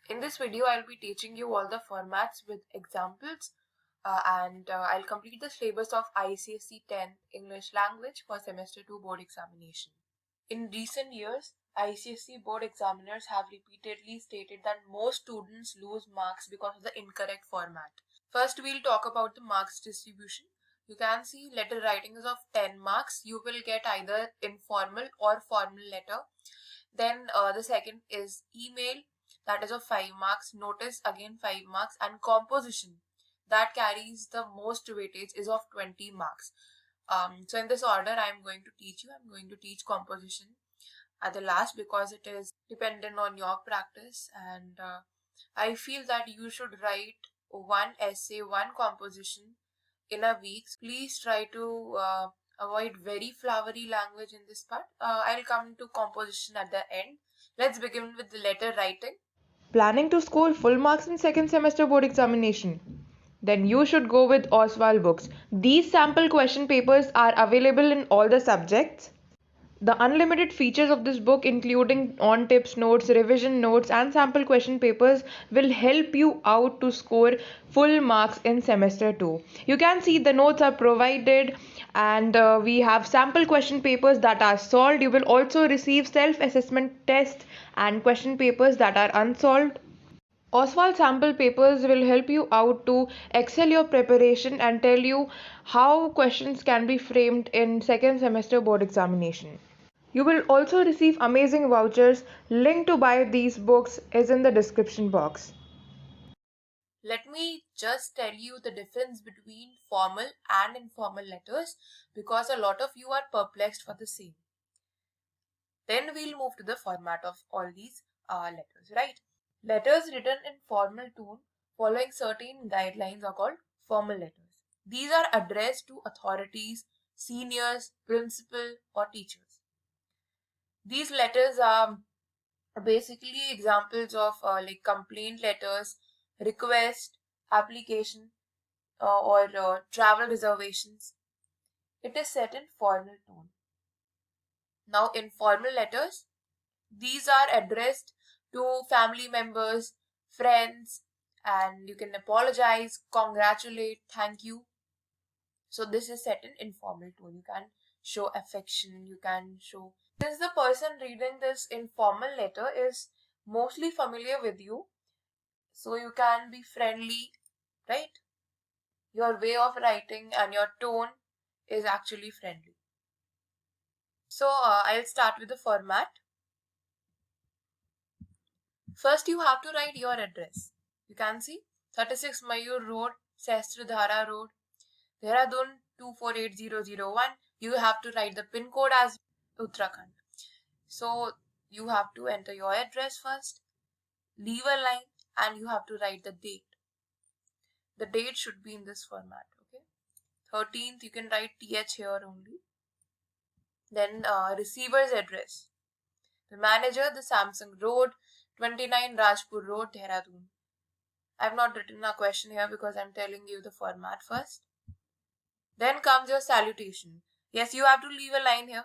In this video, I'll be teaching you all the formats with examples and I'll complete the syllabus of ICSE 10 English language for semester 2 board examination. In recent years, ICSE board examiners have repeatedly stated that most students lose marks because of the incorrect format. First, we'll talk about the marks distribution. You can see letter writing is of 10 marks. You will get either informal or formal letter. Then the second is email, that is of 5 marks. Notice, again 5 marks. And composition, that carries the most weightage, is of 20 marks. So in this order I'm going to teach you. I'm going to teach composition at the last because it is dependent on your practice, and I feel that you should write one essay, one composition in a week. Please try to avoid very flowery language in this part. I'll come to composition at the end. Let's begin with the letter writing. Planning to score full marks in second semester board examination? Then you should go with Oswald books. These sample question papers are available in all the subjects. The unlimited features of this book, including on tips notes, revision notes, and sample question papers, will help you out to score full marks in semester 2. You can see the notes are provided, and we have sample question papers that are solved. You will also receive self assessment tests and question papers that are unsolved. Oswald sample papers will help you out to excel your preparation and tell you how questions can be framed in second semester board examination. You will also receive amazing vouchers. Link to buy these books is in the description box. Let me just tell you the difference between formal and informal letters because a lot of you are perplexed for the same. Then we'll move to the format of all these letters, right? Letters written in formal tone following certain guidelines are called formal letters. These are addressed to authorities, seniors, principal, or teachers. These letters are basically examples of like complaint letters, request, application, or travel reservations. It is set in formal tone. Now, informal letters, these are addressed to family members, friends, and you can apologize, congratulate, thank you. So this is set in informal tone. You can show affection, you can show. Since the person reading this informal letter is mostly familiar with you, so you can be friendly, right? Your way of writing and your tone is actually friendly. So I'll start with the format. First, you have to write your address. You can see 36 Mayur Road, Sestradhara Road, Dehradun 248001. You have to write the pin code as Uttarakhand. So you have to enter your address first, leave a line, and you have to write the date. The date should be in this format, okay? 13th, you can write TH here only. Then receiver's address. The manager, the Samsung Road, 29 Rajpur Road, Dehradun. I have not written a question here because I'm telling you the format first. Then comes your salutation. Yes, you have to leave a line here.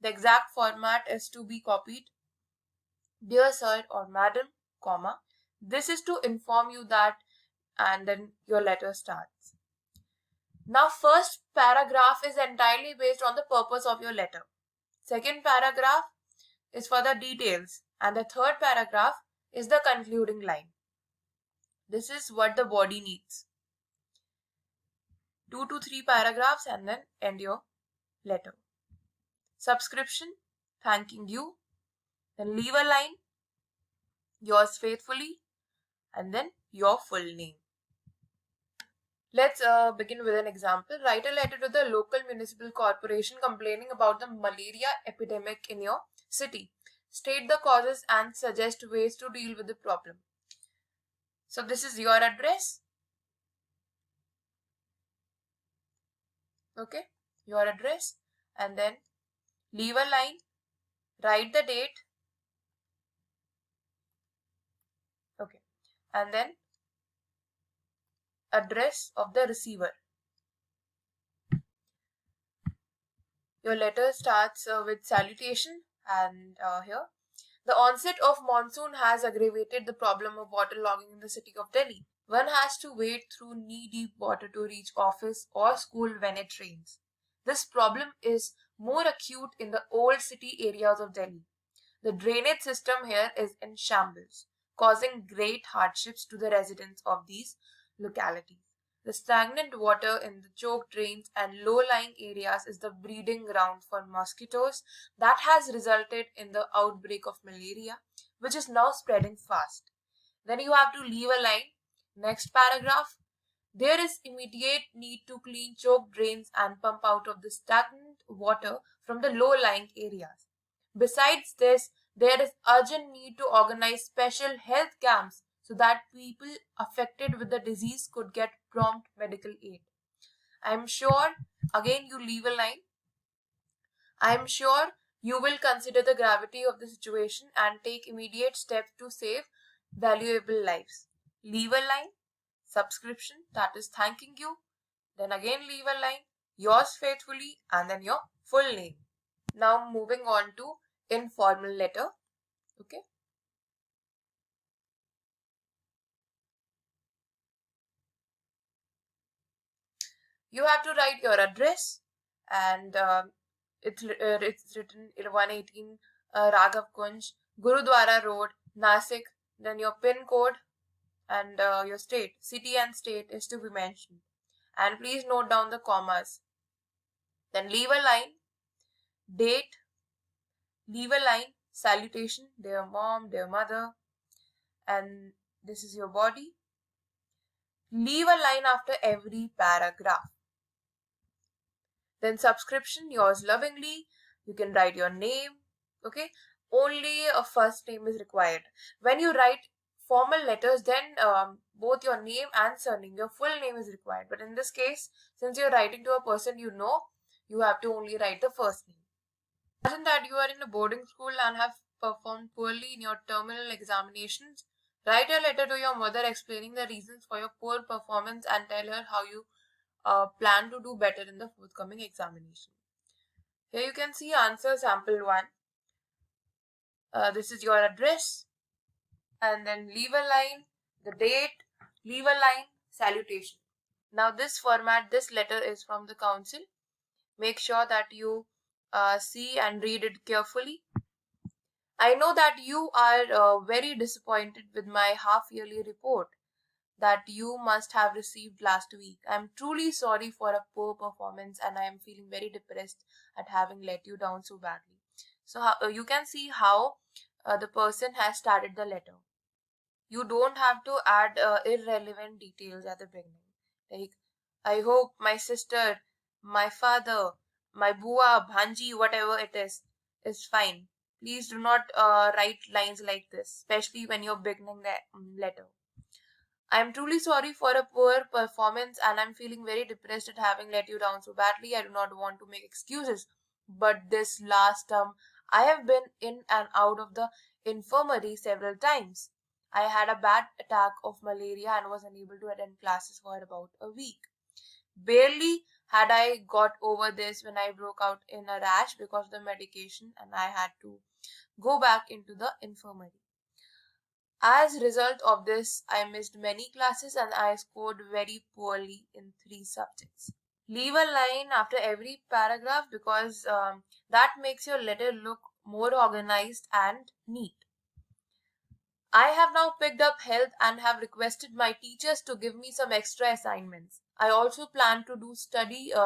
The exact format is to be copied. Dear sir or madam, comma. This is to inform you that, and then your letter starts. Now, first paragraph is entirely based on the purpose of your letter. Second paragraph is for the details, and the third paragraph is the concluding line. This is what the body needs. 2 to 3 paragraphs and then end your letter. Subscription, thanking you, then leave a line, yours faithfully, and then your full name. Let's begin with an example. Write a letter to the local municipal corporation complaining about the malaria epidemic in your city. State the causes and suggest ways to deal with the problem. So this is your address. Okay, your address, and then leave a line, write the date. Okay, and then address of the receiver. Your letter starts with salutation, and here The onset of monsoon has aggravated the problem of waterlogging in the city of Delhi. One has to wade through knee-deep water to reach office or school when it rains. This problem is more acute in the old city areas of Delhi. The drainage system here is in shambles, causing great hardships to the residents of these localities. The stagnant water in the choked drains and low-lying areas is the breeding ground for mosquitoes that has resulted in the outbreak of malaria, which is now spreading fast. Then you have to leave a line. Next paragraph. There is immediate need to clean choked drains and pump out of the stagnant water from the low-lying areas. Besides this, there is urgent need to organize special health camps so that people affected with the disease could get prompt medical aid. I'm sure, again, you leave a line. I'm sure you will consider the gravity of the situation and take immediate steps to save valuable lives. Leave a line, subscription, that is thanking you. Then again leave a line, yours faithfully, and then your full name. Now moving on to informal letter. Okay. You have to write your address, and it's written in 118 Raghav Kunj, Gurudwara Road, Nasik. Then your pin code and your state, city and state is to be mentioned. And please note down the commas. Then leave a line, date, leave a line, salutation, dear mom, dear mother, and this is your body. Leave a line after every paragraph. Then subscription, yours lovingly. You can write your name. Okay. Only a first name is required. When you write formal letters, then both your name and surname, your full name is required. But in this case, since you're writing to a person you know, you have to only write the first name. Imagine that you are in a boarding school and have performed poorly in your terminal examinations. Write a letter to your mother explaining the reasons for your poor performance and tell her how you plan to do better in the forthcoming examination. Here you can see answer sample 1. This is your address, and then leave a line, the date, leave a line, salutation. Now this format, this letter is from the council. Make sure that you see and read it carefully. I know that you are very disappointed with my half-yearly report that you must have received last week. I am truly sorry for a poor performance and I am feeling very depressed at having let you down so badly. So you can see how the person has started the letter. You don't have to add irrelevant details at the beginning. Like, I hope my sister, my father, my bua, bhanji, whatever it is fine. Please do not write lines like this, especially when you're beginning the letter. I am truly sorry for a poor performance and I'm feeling very depressed at having let you down so badly. I do not want to make excuses. But this last term, I have been in and out of the infirmary several times. I had a bad attack of malaria and was unable to attend classes for about a week. Barely had I got over this when I broke out in a rash because of the medication and I had to go back into the infirmary. As a result of this, I missed many classes and I scored very poorly in 3 subjects. Leave a line after every paragraph because that makes your letter look more organized and neat. I have now picked up health and have requested my teachers to give me some extra assignments. I also plan to do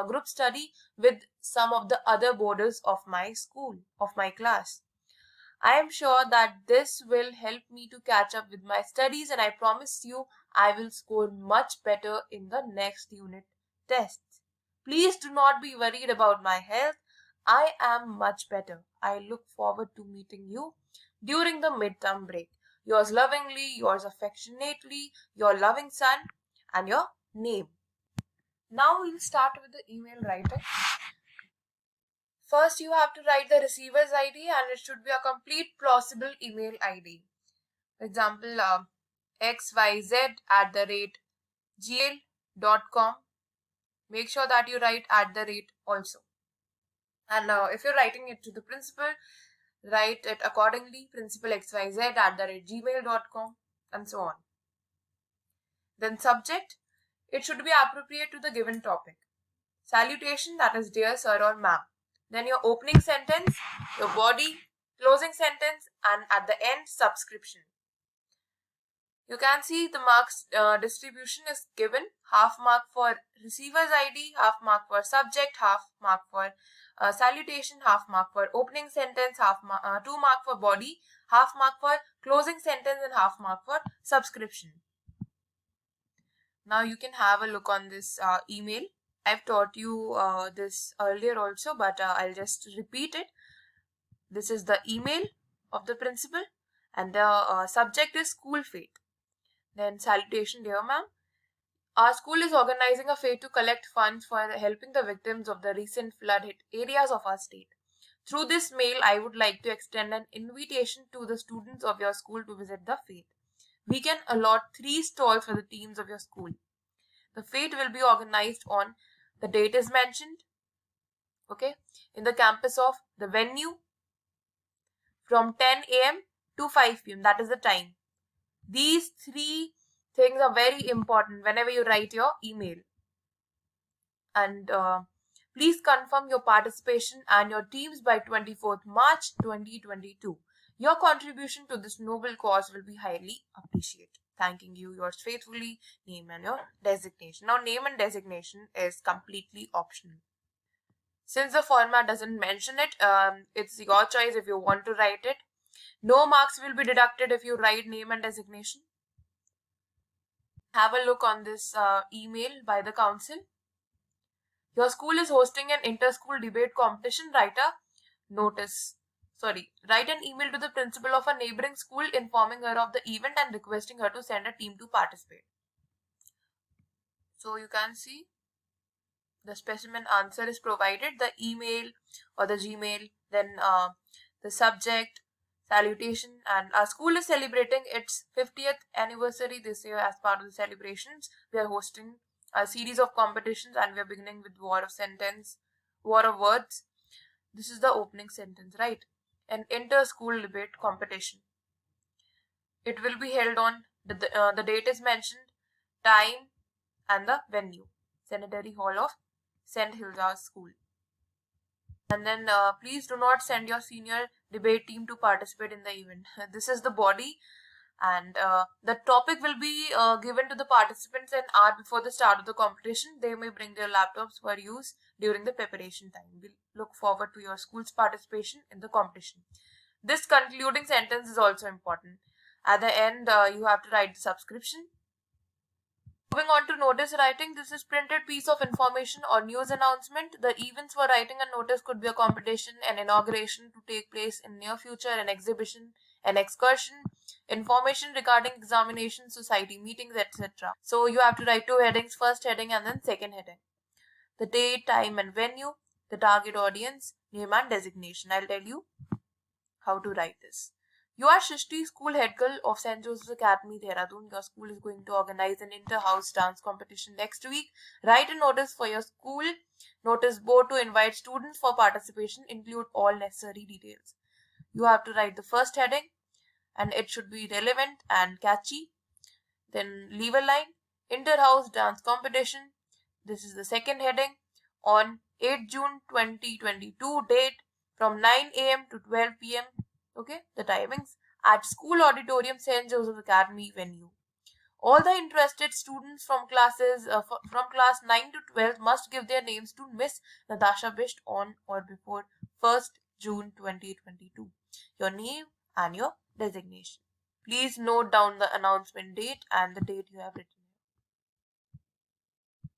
group study with some of the other boarders of my school, of my class. I am sure that this will help me to catch up with my studies and I promise you I will score much better in the next unit tests. Please do not be worried about my health. I am much better. I look forward to meeting you during the midterm break. Yours lovingly, yours affectionately, your loving son, and your name. Now we'll start with the email writing. First, you have to write the receiver's ID and it should be a complete plausible email ID. For example, xyz@gmail.com. Make sure that you write @ also. And if you're writing it to the principal, Write it accordingly, principalxyz@gmail.com, and so on. Then subject, it should be appropriate to the given topic. Salutation, that is dear sir or ma'am. Then your opening sentence, your body, closing sentence, and at the end, subscription. You can see the marks distribution is given. Half mark for receiver's ID, half mark for subject, half mark for salutation, half mark for opening sentence, 2 mark for body, half mark for closing sentence, and half mark for subscription. Now you can have a look on this email. I've taught you this earlier also, but I'll just repeat it. This is the email of the principal, and the subject is school fate. Then salutation, dear ma'am. Our school is organizing a fete to collect funds for helping the victims of the recent flood hit areas of our state. Through this mail, I would like to extend an invitation to the students of your school to visit the fete. We can allot 3 stalls for the teams of your school. The fete will be organized on, the date is mentioned, okay, in the campus of the venue from 10 a.m. to 5 p.m. That is the time. These 3 things are very important whenever you write your email. And please confirm your participation and your teams by 24th March 2022. Your contribution to this noble cause will be highly appreciated. Thanking you, yours faithfully, name and your designation. Now, name and designation is completely optional. Since the format doesn't mention it, it's your choice if you want to write it. No marks will be deducted if you write name and designation. Have a look on this email by the council. Your school is hosting an inter-school debate competition. Write an email to the principal of a neighboring school informing her of the event and requesting her to send a team to participate. So you can see the specimen answer is provided, the email or the Gmail, then the subject, salutation, and our school is celebrating its 50th anniversary this year. As part of the celebrations, we are hosting a series of competitions, and we are beginning with war of words. This is the opening sentence, right? An inter-school debate competition. It will be held on, the date is mentioned, time, and the venue, Sanitary Hall of St. Hilda's School. And then please do not send your senior debate team to participate in the event. This is the body, and the topic will be given to the participants an hour before the start of the competition. They may bring their laptops for use during the preparation time. We'll look forward to your school's participation in the competition. This concluding sentence is also important. At the end, you have to write the subscription. Moving on to notice writing, this is printed piece of information or news announcement. The events for writing a notice could be a competition, an inauguration to take place in near future, an exhibition, an excursion, information regarding examination, society meetings, etc. So you have to write 2 headings, first heading and then second heading. The date, time and venue, the target audience, name and designation. I'll tell you how to write this. You are Shishti, school head girl of St. Joseph's Academy, Dehradun. Your school is going to organize an inter-house dance competition next week. Write a notice for your school notice board to invite students for participation. Include all necessary details. You have to write the first heading, and it should be relevant and catchy. Then leave a line, inter-house dance competition. This is the second heading. On 8 June 2022, date from 9 a.m. to 12 p.m. Okay, the timings at School Auditorium, St. Joseph's Academy venue. All the interested students from class 9 to 12 must give their names to Miss Natasha Bisht on or before 1st June 2022. Your name and your designation. Please note down the announcement date and the date you have written.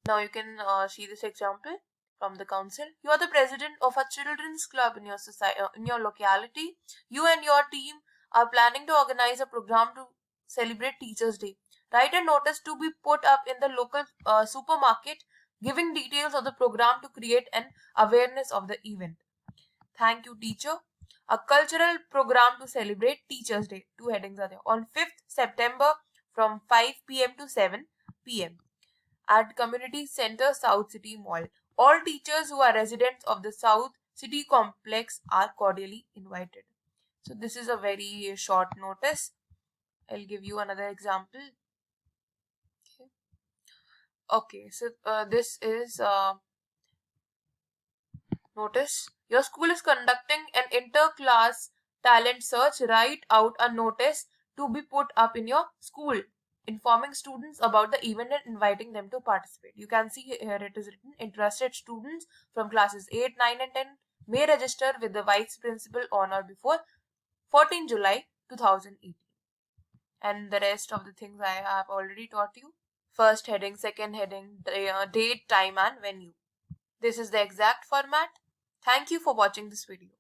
Now you can see this example from the council. You are the president of a children's club in your society, in your locality. You and your team are planning to organize a program to celebrate Teachers' Day. Write a notice to be put up in the local supermarket, giving details of the program to create an awareness of the event. Thank you, teacher. A cultural program to celebrate Teachers' Day. 2 headings are there. On 5th September from 5 p.m. to 7 p.m. at Community Center, South City Mall. All teachers who are residents of the South City complex are cordially invited. So this is a very short notice. I'll give you another example. Okay, so this is notice. Your school is conducting an inter-class talent search. Write out a notice to be put up in your school, informing students about the event and inviting them to participate. You can see here it is written, interested students from classes 8, 9 and 10 may register with the vice principal on or before 14 July 2018. And the rest of the things I have already taught you. First heading, second heading, date, time and venue. This is the exact format. Thank you for watching this video.